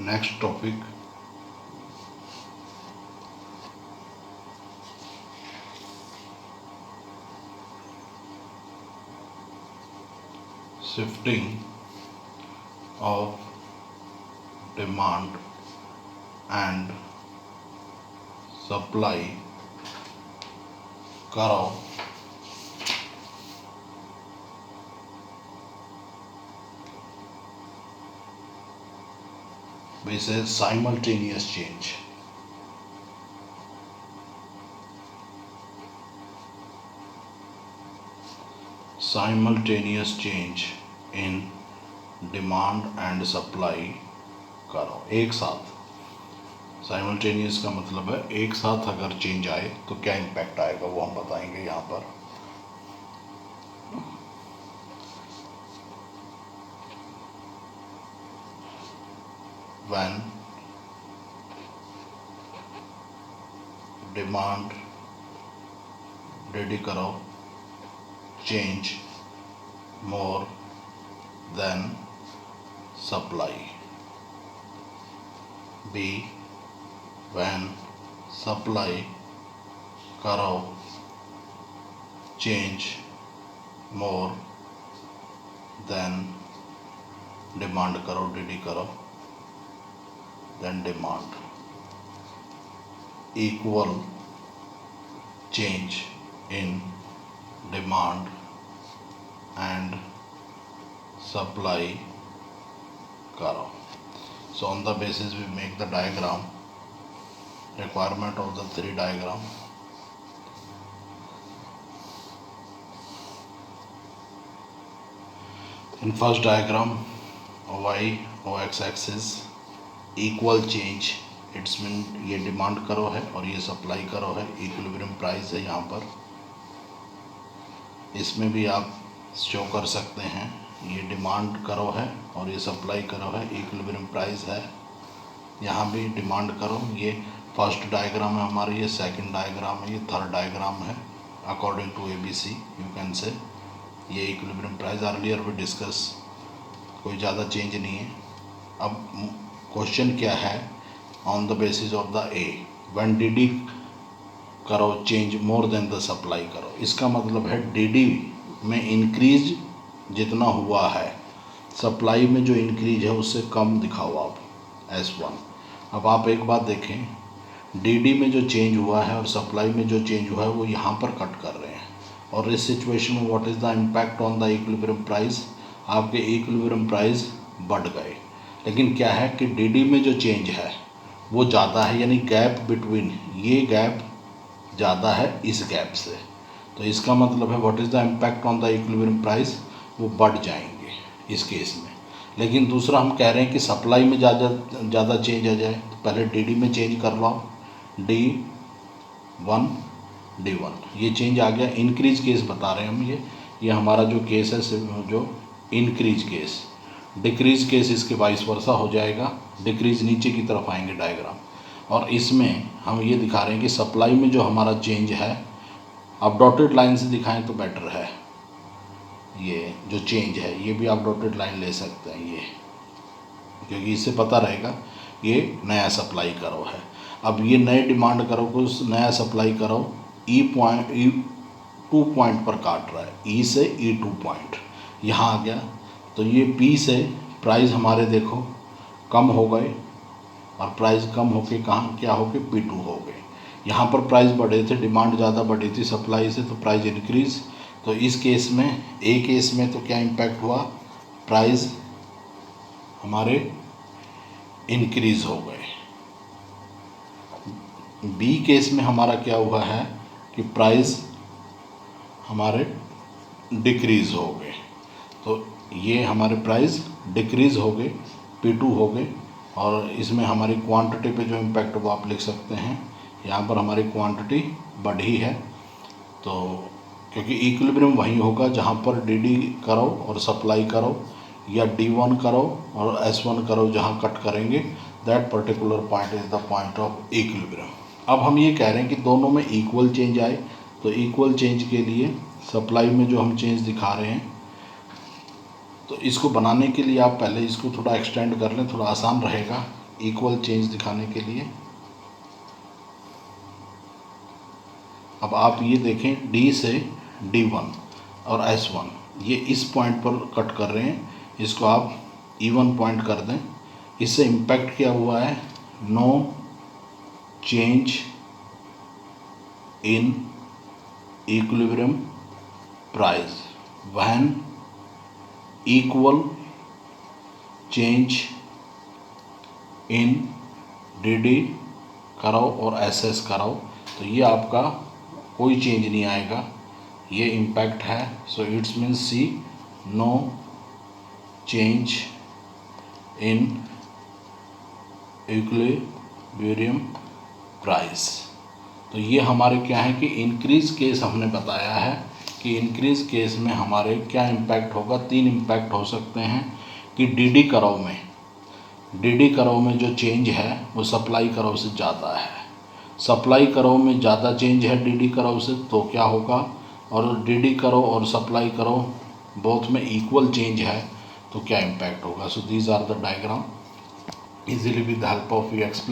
Next topic, shifting of demand and supply curve which is simultaneous change. Simultaneous change in demand and supply करो एक साथ। Simultaneous का मतलब है एक साथ अगर चेंज आए तो क्या इम्पैक्ट आएगा, वो हम बताएंगे यहाँ पर। When demand रेडी करो change more than supply. B. When supply करो change more than demand करो रेडी करो then demand. Equal change in demand and supply करो. So on the basis we make the diagram, requirement of the three diagram. In first diagram, y x axis equal change, it's mean ये demand करो है और ये supply करो है, equilibrium price है यहाँ पर। इसमें भी आप शो कर सकते हैं, ये डिमांड करो है और ये सप्लाई करो है, इक्विलिब्रियम प्राइस है। यहाँ भी डिमांड करो, ये फर्स्ट डायग्राम है हमारी, ये सेकंड डायग्राम है, ये थर्ड डायग्राम है according to ABC you can say. ये इक्विलिब्रियम प्राइस अर्लियर भी डिस्कस, कोई ज़्यादा चेंज नहीं है। अब क्वेश्चन क्या है, on the basis of the A when DD करो change more than the supply करो। इसका मतलब है DD में इंक्रीज जितना हुआ है, सप्लाई में जो इंक्रीज है उससे कम दिखाओ आप S1। अब आप एक बात देखें, DD में जो चेंज हुआ है और सप्लाई में जो चेंज हुआ है वो यहाँ पर कट कर रहे हैं, और इस सिचुएशन में what is the impact on the equilibrium price, आपके इक्विलिब्रियम प्राइस बढ़ गए। लेकिन क्या है कि DD में जो चेंज है वो ज़्यादा है, यानी गैप बिटवीन, ये गैप ज़्यादा है इस गैप से, तो इसका मतलब है what is the impact on the equilibrium price, वो बढ़ जाएंगे इस केस में। लेकिन दूसरा हम कह रहे हैं कि सप्लाई में ज़्यादा चेंज आ जाए, तो पहले DD में चेंज कर लो, D1 D1 ये चेंज आ गया। इंक्रीज केस बता रहे हैं हम, ये हमारा जो केस है जो इंक्रीज केस, डिक्रीज केस इसके वाइस वर्सा हो जाएगा, डिक्रीज नीचे की तरफ आएंगे डायग्राम। और इसमें हम ये दिखा रहे हैं कि सप्लाई में जो हमारा चेंज है, आप डॉटेड लाइन से दिखाएं तो बेटर है। ये जो चेंज है ये भी आप डॉटेड लाइन ले सकते हैं, ये क्योंकि इससे पता रहेगा ये नया सप्लाई करो है। अब ये नए डिमांड करो को नया सप्लाई करो E2 पॉइंट पर काट रहा है, E से E2 पॉइंट यहाँ आ गया, तो ये P से प्राइस हमारे देखो कम हो गए, और प्राइस कम होके कहाँ क्या हो गए, P2 हो गए। यहाँ पर प्राइस बढ़े थे, डिमांड ज़्यादा बढ़ी थी सप्लाई से, तो प्राइस इंक्रीज। तो इस केस में, ए केस में तो क्या इम्पैक्ट हुआ, प्राइस हमारे इंक्रीज हो गए। बी केस में हमारा क्या हुआ है कि प्राइस हमारे डिक्रीज़ हो गए, तो ये हमारे प्राइस डिक्रीज़ हो गए, P2 हो गए। और इसमें हमारी क्वांटिटी पे जो इम्पैक्ट वो आप लिख सकते हैं, यहाँ पर हमारी क्वांटिटी बढ़ी है, तो क्योंकि इक्विलिब्रियम वहीं होगा जहाँ पर DD करो और सप्लाई करो, या D1 करो और S1 करो जहाँ कट करेंगे, that particular point is the point of equilibrium. अब हम ये कह रहे हैं कि दोनों में इक्वल चेंज आए, तो इक्वल चेंज के लिए सप्लाई में जो हम चेंज दिखा रहे हैं, तो इसको बनाने के लिए आप पहले इसको थोड़ा एक्सटेंड कर लें, थोड़ा आसान रहेगा। इक्वल चेंज दिखाने के लिए। अब आप ये देखें D से D1 और S1 ये इस पॉइंट पर कट कर रहे हैं, इसको आप E1 पॉइंट कर दें। इससे इम्पैक्ट क्या हुआ है, no change in equilibrium price when equal change in DD कराओ और SS कराओ, तो ये आपका कोई चेंज नहीं आएगा, ये इम्पैक्ट है। So it's means see no change in equilibrium price. तो ये हमारे क्या है कि इंक्रीज केस हमने बताया है कि इंक्रीज केस में हमारे क्या इम्पैक्ट होगा, 3 इम्पैक्ट हो सकते हैं कि DD कर्व में जो चेंज है वो सप्लाई कर्व से ज़्यादा है, सप्लाई कर्व में ज़्यादा चेंज है DD कर्व से, तो क्या होगा, और DD कर्व और सप्लाई कर्व बोथ में इक्वल चेंज है तो क्या इम्पैक्ट होगा। So these are the diagram easily with help of you explain.